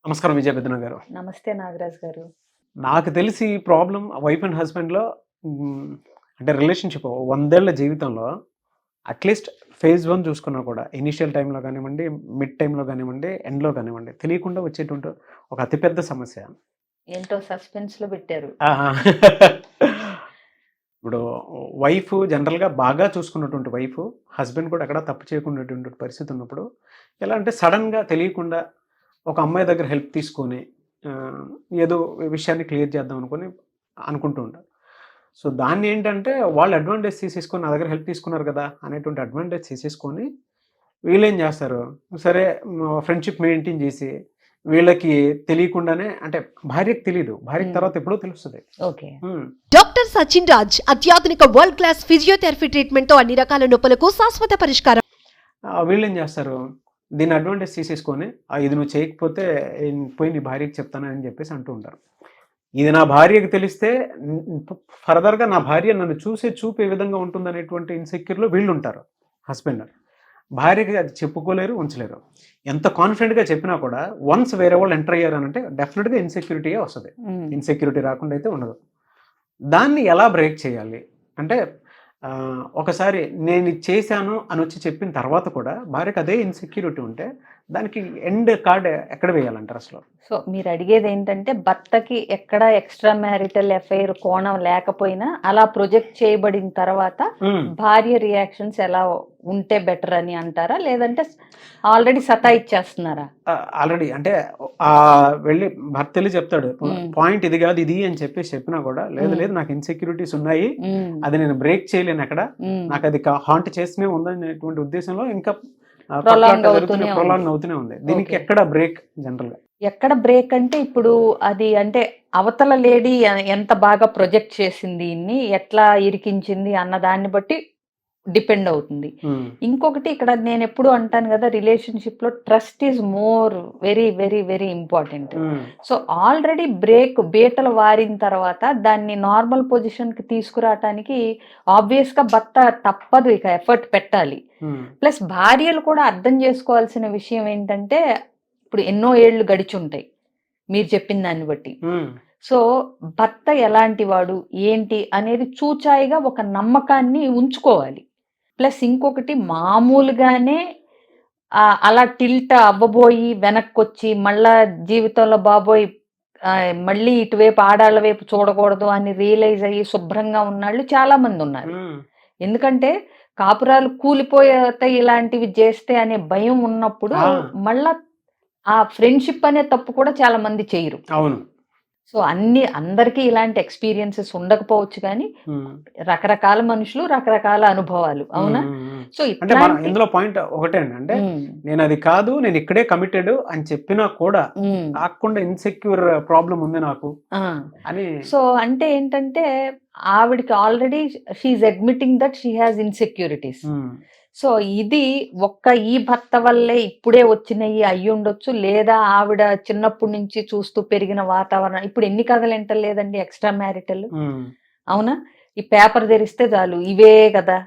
నమస్కారం విజయపెద్దన గారు. నమస్తే నాగరాజ్ గారు. నాకు తెలిసి ఈ ప్రాబ్లమ్ వైఫ్ అండ్ హస్బెండ్‌లో అంటే రిలేషన్‌షిప్ 100 ఏళ్ల జీవితంలో అట్‌లీస్ట్ ఫేజ్ 1 చూసుకున్నా కూడా ఇనీషియల్ టైమ్‌లో గానివ్వండి, మిడ్ టైమ్‌లో గానివ్వండి, ఎండ్‌లో గానివ్వండి తెలియకుండా వచ్చేటువంటి ఒక అతిపెద్ద సమస్య. ఏంటో సస్పెన్స్‌లో పెట్టారు. ఆహా! ఇప్పుడు వైఫ్ జనరల్‌గా బాగా చూసుకున్నటువంటి వైఫ్, హస్బెండ్ కూడా ఎక్కడ తప్పు చేయకుండా ఉండేటువంటి పరిస్థితి ఉన్నప్పుడు ఎలా అంటే సడెన్‌గా తెలియకుండా ఒక అమ్మాయి దగ్గర హెల్ప్ తీసుకొని ఏదో విషయాన్ని క్లియర్ చేద్దాం అనుకుంటూ ఉంటారు. సో దాన్ని ఏంటంటే వాళ్ళు అడ్వాంటేజ్ తీసేసుకొని నా దగ్గర హెల్ప్ తీసుకున్నారు కదా అనేటువంటి అడ్వాంటేజ్ తీసేసుకొని వీళ్ళేం చేస్తారు, సరే ఫ్రెండ్షిప్ మెయింటైన్ చేసి వీళ్ళకి తెలియకుండానే అంటే భార్యకి తెలియదు, భార్యకి తర్వాత ఎప్పుడో తెలుస్తుంది. ఓకే. డాక్టర్ సచిన్ రాజ్ అత్యాధునిక వరల్డ్ క్లాస్ ఫిజియోథెరపీ ట్రీట్మెంట్ తో అన్ని రకాల నొప్పులకు శాశ్వత పరిష్కారం. వీళ్ళేం చేస్తారు, దీన్ని అడ్వాంటేజ్ తీసేసుకొని ఇది నువ్వు చేయకపోతే పోయి నీ భార్యకి చెప్తానని చెప్పేసి అంటూ ఉంటారు. ఇది నా భార్యకి తెలిస్తే ఫర్దర్గా నా భార్య నన్ను చూపే విధంగా ఉంటుందనేటువంటి ఇన్సెక్యూర్లో వీళ్ళు ఉంటారు. హస్బెండ్ భార్యకి అది చెప్పుకోలేరు, ఉంచలేరు. ఎంత కాన్ఫిడెంట్గా చెప్పినా కూడా వన్స్ వేరే వాళ్ళు ఎంటర్ అయ్యారనంటే డెఫినెట్గా ఇన్సెక్యూరిటీయే వస్తుంది. ఇన్సెక్యూరిటీ రాకుండా అయితే ఉండదు. దాన్ని ఎలా బ్రేక్ చేయాలి అంటే ఒకసారి నేను ఇది చేశాను అని వచ్చి చెప్పిన తర్వాత కూడా భార్యకి అదే ఇన్సెక్యూరిటీ ఉంటే దానికి ఎండ్ కార్డ్ ఎక్కడ వేయాలంటారు అసలు? సో మీరు అడిగేది ఏంటంటే భర్తకి ఎక్కడ ఎక్స్ట్రా మ్యారిటల్ అఫైర్ కోణం లేకపోయినా అలా ప్రొజెక్ట్ చేయబడిన తర్వాత భార్య రియాక్షన్స్ ఎలా ఉంటే బెటర్ అని అంటారా, లేదంటే ఆల్రెడీ సతాయిచ్చేస్తున్నారా? ఆల్రెడీ అంటే వెళ్ళి భర్త వెళ్ళి చెప్తాడు పాయింట్ ఇది కాదు ఇది అని చెప్పినా కూడా లేదు నాకు ఇన్సెక్యూరిటీస్ ఉన్నాయి, అది నేను బ్రేక్ చేయలేను, అక్కడ నాకు అది హాంట్ చేస్తూనే ఉందనేటువంటి ఉద్దేశంలో ఇంకా ప్రొలాంగ్ అవుతూనే ఉంది. దీనికి ఎక్కడ బ్రేక్ జనరల్ గా? ఎక్కడ బ్రేక్ అంటే ఇప్పుడు అది అంటే అవతల లేడీ ఎంత బాగా ప్రొజెక్ట్ చేసింది, ఎట్లా ఇరికించింది అన్న దాన్ని బట్టి డిపెండ్ అవుతుంది. ఇంకొకటి ఇక్కడ నేను ఎప్పుడు అంటాను కదా, రిలేషన్షిప్ లో trust is more very very very important. So already బీటలు వారిన తర్వాత దాన్ని నార్మల్ పొజిషన్ కి తీసుకురావటానికి ఆబ్వియస్ గా భర్త తప్పదు ఇక ఎఫర్ట్ పెట్టాలి. ప్లస్ భార్యలు కూడా అర్థం చేసుకోవాల్సిన విషయం ఏంటంటే ఇప్పుడు ఎన్నో ఏళ్ళు గడిచుంటాయి మీరు చెప్పిన దాన్ని బట్టి. సో భర్త ఎలాంటి వాడు ఏంటి అనేది చూచాయిగా ఒక నమ్మకాన్ని ఉంచుకోవాలి. ప్లస్ ఇంకొకటి మామూలుగానే అలా టిల్ట్ అవ్వబోయి వెనక్కొచ్చి మళ్ళా జీవితంలో బాబోయ్ మళ్ళీ ఇటువైపు ఆడాళ్ళ వైపు చూడకూడదు అని రియలైజ్ అయ్యి శుభ్రంగా ఉన్నాళ్ళు చాలా మంది ఉన్నారు. ఎందుకంటే కాపురాలు కూలిపోతాయి ఇలాంటివి చేస్తే అనే భయం ఉన్నప్పుడు మళ్ళా ఆ ఫ్రెండ్షిప్ అనే తప్పు కూడా చాలా మంది చేయరు. అవును. సో అందరికీ ఇలాంటి ఎక్స్పీరియన్సెస్ ఉండకపోవచ్చు, కానీ రకరకాల మనుషులు రకరకాల అనుభవాలు. అవునా? సో ఇందులో పాయింట్ ఒకటే అంటే నేను అది కాదు, నేను ఇక్కడే కమిటెడ్ అని చెప్పినా కూడా కాకుండా ఇన్సెక్యూర్ ప్రాబ్లం ఉంది నాకు అని. సో అంటే ఏంటంటే ఆవిడకి already she admitting that she has insecurities. So ఇది ఈ భర్త వల్లే ఇప్పుడే వచ్చినవి అయ్యి ఉండొచ్చు, లేదా ఆవిడ చిన్నప్పటి నుంచి చూస్తూ పెరిగిన వాతావరణం. ఇప్పుడు ఎన్ని కథలు ఎంటలేదండి ఎక్స్ట్రా మ్యారిటల్, అవునా? ఈ పేపర్ తెరిస్తే చాలు ఇవే కదా.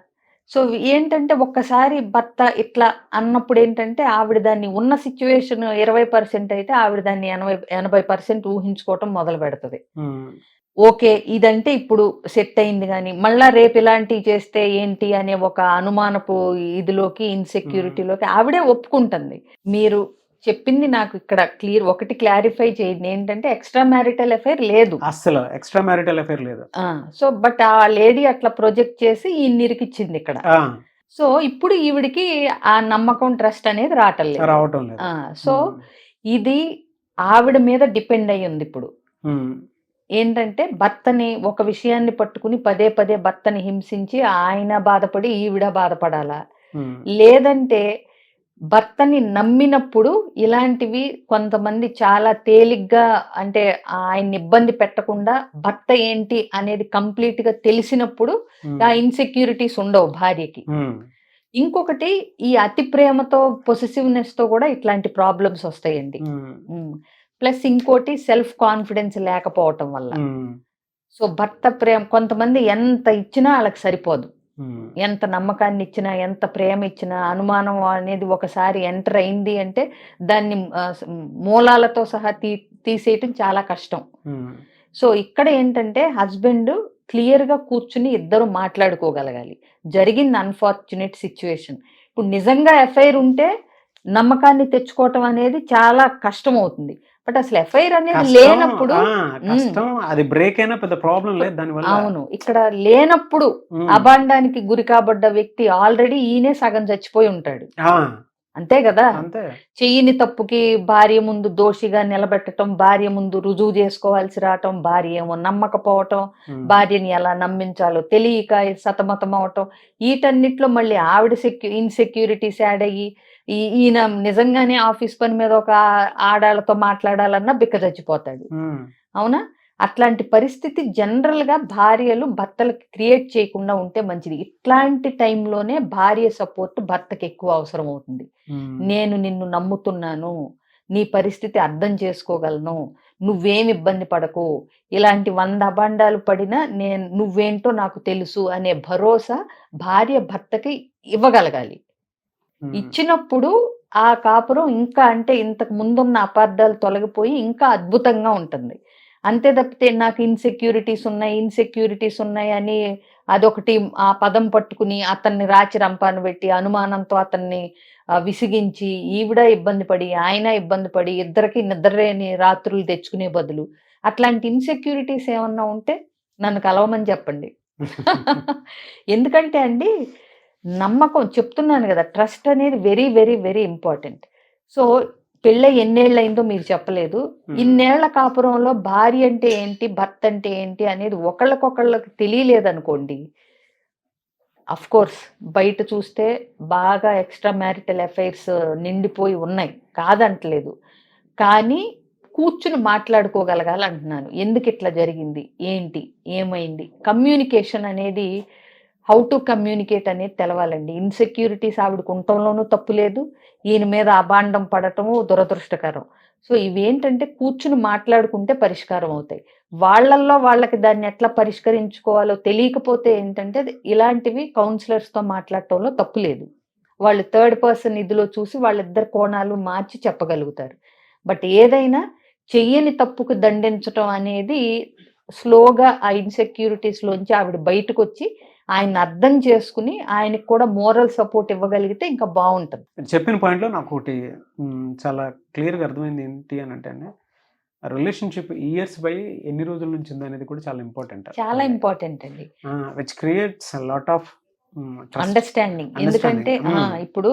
సో ఏంటంటే ఒక్కసారి భర్త ఇట్లా అన్నప్పుడు ఏంటంటే ఆవిడ దాన్ని ఉన్న సిచ్యువేషన్ 20% అయితే ఆవిడ దాన్ని 80% ఊహించుకోవటం మొదలు పెడుతుంది. ఓకే ఇదంటే ఇప్పుడు సెట్ అయింది, కానీ మళ్ళా రేపు ఇలాంటివి చేస్తే ఏంటి అనే ఒక అనుమానపు ఇదిలోకి ఇన్సెక్యూరిటీలోకి ఆవిడే ఒప్పుకుంటుంది. మీరు చెప్పింది నాకు ఇక్కడ ఒకటి క్లారిఫై చేయండి, ఏంటంటే ఎక్స్ట్రా మ్యారిటల్ అఫైర్ లేదు, అసలు ఎక్స్ట్రా మ్యారిటల్ అఫైర్ లేదు. సో బట్ ఆ లేడీ అట్లా ప్రొజెక్ట్ చేసి ఈ నిరికిచ్చింది ఇక్కడ. సో ఇప్పుడు ఈవిడికి ఆ నమ్మకం ట్రస్ట్ అనేది రావటం లేదు. సో ఇది ఆవిడ మీద డిపెండ్ అయ్యి ఉంది. ఇప్పుడు ఏంటంటే భర్తని ఒక విషయాన్ని పట్టుకుని పదే పదే భర్తని హింసించి ఆయన బాధపడి ఈవిడ బాధపడాలా, లేదంటే భర్తని నమ్మినప్పుడు ఇలాంటివి కొంతమంది చాలా తేలిగ్గా అంటే ఆయన్ని ఇబ్బంది పెట్టకుండా భర్త ఏంటి అనేది కంప్లీట్ గా తెలిసినప్పుడు ఆ ఇన్సెక్యూరిటీస్ ఉండవు భార్యకి. ఇంకొకటి ఈ అతి ప్రేమతో పొసెసివ్నెస్ తో కూడా ఇట్లాంటి ప్రాబ్లమ్స్ వస్తాయండి. ప్లస్ ఇంకోటి సెల్ఫ్ కాన్ఫిడెన్స్ లేకపోవటం వల్ల. సో భర్త ప్రేమ కొంతమంది ఎంత ఇచ్చినా వాళ్ళకి సరిపోదు. ఎంత నమ్మకాన్ని ఇచ్చినా, ఎంత ప్రేమ ఇచ్చినా, అనుమానం అనేది ఒకసారి ఎంటర్ అయింది అంటే దాన్ని మూలాలతో సహా తీసేయటం చాలా కష్టం. సో ఇక్కడ ఏంటంటే హస్బెండ్ క్లియర్గా కూర్చుని ఇద్దరు మాట్లాడుకోగలగాలి. జరిగింది అన్ఫార్చునేట్ సిచ్యువేషన్. ఇప్పుడు నిజంగా ఎఫ్ఐఆర్ ఉంటే నమ్మకాన్ని తెచ్చుకోవటం అనేది చాలా కష్టం అవుతుంది. బట్ అసలు ఎఫ్ఐఆర్ అనేది లేనప్పుడు అది బ్రేక్ అయినా పెద్ద ప్రాబ్లం లేదు దానివల్ల. అవును, ఇక్కడ లేనప్పుడు అబాండానికి గురి కాబడ్డ వ్యక్తి ఆల్రెడీ ఈయనే సగం చచ్చిపోయి ఉంటాడు. అంతే కదా. చెయ్యని తప్పుకి భార్య ముందు దోషిగా నిలబెట్టడం, భార్య ముందు రుజువు చేసుకోవాల్సి రావటం, భార్య ఏమో నమ్మకపోవటం, భార్యని ఎలా నమ్మించాలో తెలియక సతమతం అవటం, వీటన్నిట్లో మళ్ళీ ఆవిడ ఇన్సెక్యూరిటీస్ యాడ్ అయ్యి ఈయన నిజంగానే ఆఫీస్ పని మీద ఒక ఆడాళ్ళతో మాట్లాడాలన్నా బిక్క చచ్చిపోతాడు. అవునా? అట్లాంటి పరిస్థితి జనరల్ గా భార్యలు భర్తలకు క్రియేట్ చేయకుండా ఉంటే మంచిది. ఇట్లాంటి టైంలోనే భార్య సపోర్ట్ భర్తకి ఎక్కువ అవసరం అవుతుంది. నేను నిన్ను నమ్ముతున్నాను, నీ పరిస్థితి అర్థం చేసుకోగలను, నువ్వేమి ఇబ్బంది పడకు, ఇలాంటి 100 అబాండాలు పడినా నువ్వేంటో నాకు తెలుసు అనే భరోసా భార్య భర్తకి ఇవ్వగలగాలి. ఇచ్చినప్పుడు ఆ కాపురం ఇంకా అంటే ఇంతకు ముందున్న అపార్థాలు తొలగిపోయి ఇంకా అద్భుతంగా ఉంటుంది. అంతే తప్పితే నాకు ఇన్సెక్యూరిటీస్ ఉన్నాయి అని అదొకటి ఆ పదం పట్టుకుని అతన్ని రాచి రంపాను పెట్టి అనుమానంతో అతన్ని విసిగించి ఈవిడ ఇబ్బంది పడి ఆయన ఇబ్బంది పడి ఇద్దరికి నిద్రలేని రాత్రులు తెచ్చుకునే బదులు అట్లాంటి ఇన్సెక్యూరిటీస్ ఏమన్నా ఉంటే నన్ను కలవమని చెప్పండి. ఎందుకంటే అండి నమ్మకం చెప్తున్నాను కదా, ట్రస్ట్ అనేది very very very important. So పెళ్ళ ఎన్నేళ్ళైందో మీరు చెప్పలేదు. ఇన్నేళ్ల కాపురంలో భార్య అంటే ఏంటి, భర్త అంటే ఏంటి అనేది ఒకళ్ళకొకళ్ళకి తెలియలేదనుకోండి, అఫ్ కోర్స్ బయట చూస్తే బాగా ఎక్స్ట్రా మ్యారిటల్ అఫైర్స్ నిండిపోయి ఉన్నాయి, కాదంటలేదు. కానీ కూర్చుని మాట్లాడుకోగలగాలి అంటున్నాను. ఎందుకు ఇట్లా జరిగింది, ఏంటి, ఏమైంది, కమ్యూనికేషన్ అనేది, హౌ టు కమ్యూనికేట్ అనేది తెలవాలండి. ఇన్సెక్యూరిటీస్ ఆవిడకు ఉండటంలోనూ తప్పు లేదు, ఈయన మీద అబాండం పడటము దురదృష్టకరం. సో ఇవేంటంటే కూర్చుని మాట్లాడుకుంటే పరిష్కారం అవుతాయి. వాళ్ళల్లో వాళ్ళకి దాన్ని ఎట్లా పరిష్కరించుకోవాలో తెలియకపోతే ఏంటంటే ఇలాంటివి కౌన్సిలర్స్తో మాట్లాడటంలో తప్పు లేదు. వాళ్ళు థర్డ్ పర్సన్ ఇదిలో చూసి వాళ్ళిద్దరు కోణాలు మార్చి చెప్పగలుగుతారు. బట్ ఏదైనా చెయ్యని తప్పుకు దండించటం అనేది స్లోగా ఆ ఇన్సెక్యూరిటీస్లోంచి ఆవిడ బయటకు వచ్చి ఆయన అర్థం చేసుకుని ఆయనకు కూడా మోరల్ సపోర్ట్ ఇవ్వగలిగితే ఇంకా బాగుంటుంది. చెప్పిన పాయింట్లో నాకు ఒకటి చాలా క్లియర్గా అర్థమైంది ఏంటి అని అంటే, రిలేషన్షిప్ ఇయర్స్ బై ఎన్ని రోజుల నుంచి ఉంది అనేది కూడా చాలా ఇంపార్టెంట్. చాలా ఇంపార్టెంట్ అండి, which creates lot of understanding. ఎందుకంటే ఇప్పుడు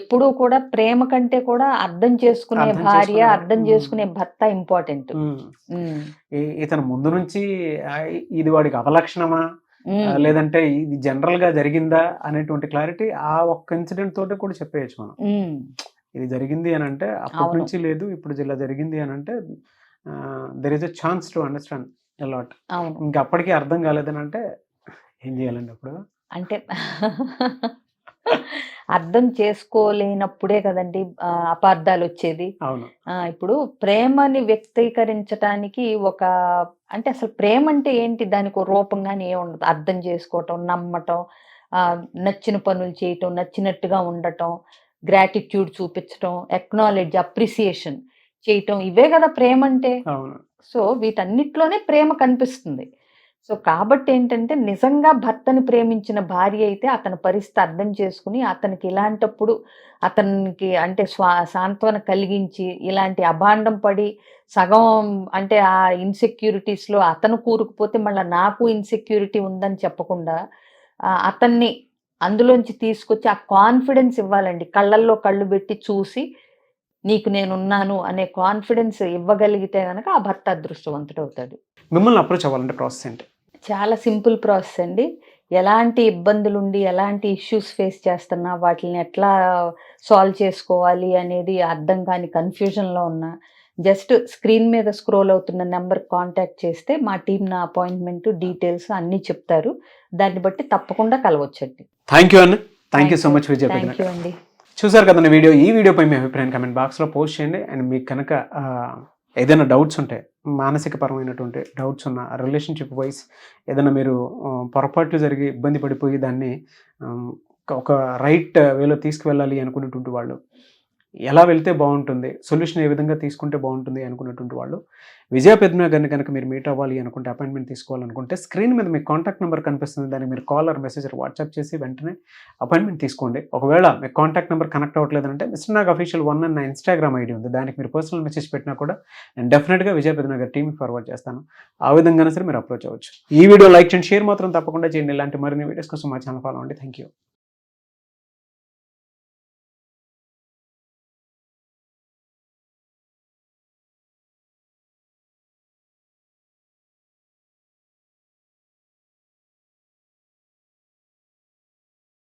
ఎప్పుడూ కూడా ప్రేమ కంటే కూడా అర్థం చేసుకునే భార్య, అర్థం చేసుకునే భర్త ఇంపార్టెంట్. ఇతను ముందు నుంచి ఇది వాడికి అవలక్షణమా లేదంటే ఇది జనరల్ గా జరిగిందా అనేటువంటి క్లారిటీ ఆ ఒక్క ఇన్సిడెంట్ తోటి కూడా చెప్పేయచ్చు మనం. ఇది జరిగింది అని అంటే అప్పటి నుంచి లేదు, ఇప్పుడు ఇలా జరిగింది అని అంటే there is a chance to understand a lot. ఇంకా అప్పటికీ అర్థం కాలేదని అంటే ఏం చేయాలండి అప్పుడు? అంటే అర్థం చేసుకోలేనప్పుడే కదండి అపార్థాలు వచ్చేది. ఇప్పుడు ప్రేమని వ్యక్తీకరించడానికి ఒక అంటే అసలు ప్రేమ అంటే ఏంటి, దానికి ఒక రూపంగానే ఏముండదు. అర్థం చేసుకోవటం, నమ్మటం, నచ్చిన పనులు చేయటం, నచ్చినట్టుగా ఉండటం, గ్రాటిట్యూడ్ చూపించటం, ఎక్నాలెడ్జ్, అప్రిసియేషన్ చేయటం, ఇవే కదా ప్రేమ అంటే. సో వీటన్నిటిలోనే ప్రేమ కనిపిస్తుంది. సో కాబట్టి ఏంటంటే నిజంగా భర్తని ప్రేమించిన భార్య అయితే అతని పరిస్థితి అర్థం చేసుకుని అతనికి ఇలాంటప్పుడు అతనికి అంటే సాంత్వన కలిగించి ఇలాంటి అభాండం పడి సగం అంటే ఆ ఇన్సెక్యూరిటీస్లో అతను కూరుకుపోతే మళ్ళీ నాకు ఇన్సెక్యూరిటీ ఉందని చెప్పకుండా అతన్ని అందులోంచి తీసుకొచ్చి ఆ కాన్ఫిడెన్స్ ఇవ్వాలండి. కళ్ళల్లో కళ్ళు పెట్టి చూసి నీకు నేనున్నాను అనే కాన్ఫిడెన్స్ ఇవ్వగలిగితే కనుక ఆ భర్త అదృష్టవంతుడు అవుతాడు. మిమ్మల్ని అప్రోచ్ అవ్వాలంటే ప్రాసెస్ ఏంటి? చాలా సింపుల్ ప్రాసెస్ అండి. ఎలాంటి ఇబ్బందులుండి ఎలాంటి ఇష్యూస్ ఫేస్ చేస్తున్నా వాటిని ఎట్లా సాల్వ్ చేసుకోవాలి అనేది అర్థం కాని కన్ఫ్యూజన్లో ఉన్నా జస్ట్ స్క్రీన్ మీద స్క్రోల్ అవుతున్న నెంబర్ కాంటాక్ట్ చేస్తే మా టీం నా అపాయింట్మెంట్ డీటెయిల్స్ అన్నీ చెప్తారు. దాన్ని బట్టి తప్పకుండా కలవచ్చండి. థ్యాంక్ యూ అన్న, thank you so much. Thank you అండి. చూసారు కదండి వీడియో. ఈ వీడియోపై మీ అభిప్రాయం కమెంట్ బాక్స్లో పోస్ట్ చేయండి. అండ్ మీకు కనుక ఏదైనా డౌట్స్ ఉంటాయి, మానసిక పరమైనటువంటి డౌట్స్ ఉన్న రిలేషన్షిప్ వైజ్ ఏదైనా మీరు పొరపాట్లు జరిగి ఇబ్బంది పడిపోయి దాన్ని ఒక రైట్ వేలో తీసుకువెళ్ళాలి అనుకునేటువంటి వాళ్ళు, ఎలా వెళ్తే బాగుంటుంది, సొల్యూషన్ ఏ విధంగా తీసుకుంటే బాగుంటుంది అనుకున్నటువంటి వాళ్ళు విజయ పెద్మ గారిని కనుక మీరు మీట్ అవ్వాలి అనుకుంటే, అపాయింట్మెంట్ తీసుకోవాలనుకుంటే స్క్రీన్ మీద మీకు కాంటాక్ట్ నెంబర్ కనిపిస్తుంది, దానికి మీరు కాల్ ఆర్ మెసేజ్ వాట్సాప్ చేసి వెంటనే అపాయింట్మెంట్ తీసుకోండి. ఒకవేళ మీకు కాంటాక్ట్ నెంబర్ కనెక్ట్ అవ్వట్లేదంటే మిస్టర్ నాగ్ అఫీషియల్ 1 అని నా ఇన్స్టాగ్రామ్ ఐడి ఉంది, దానికి మీరు పర్సనల్ మెసేజ్ పెట్టినా కూడా నేను డెఫినెట్గా విజయ పెద్మ గారి టీమ్కి ఫార్వర్డ్ చేస్తాను. ఆ విధంగానే సరే మీరు అప్రోచ్ అవ్వచ్చు. ఈ వీడియో లైక్ చేయండి, షేర్ మాత్రం తప్పకుండా చేయండి. ఇలాంటి మరిన్ని వీడియోస్ కోసం మా ఛానల్ ఫాలో అవ్వండి. Thank you.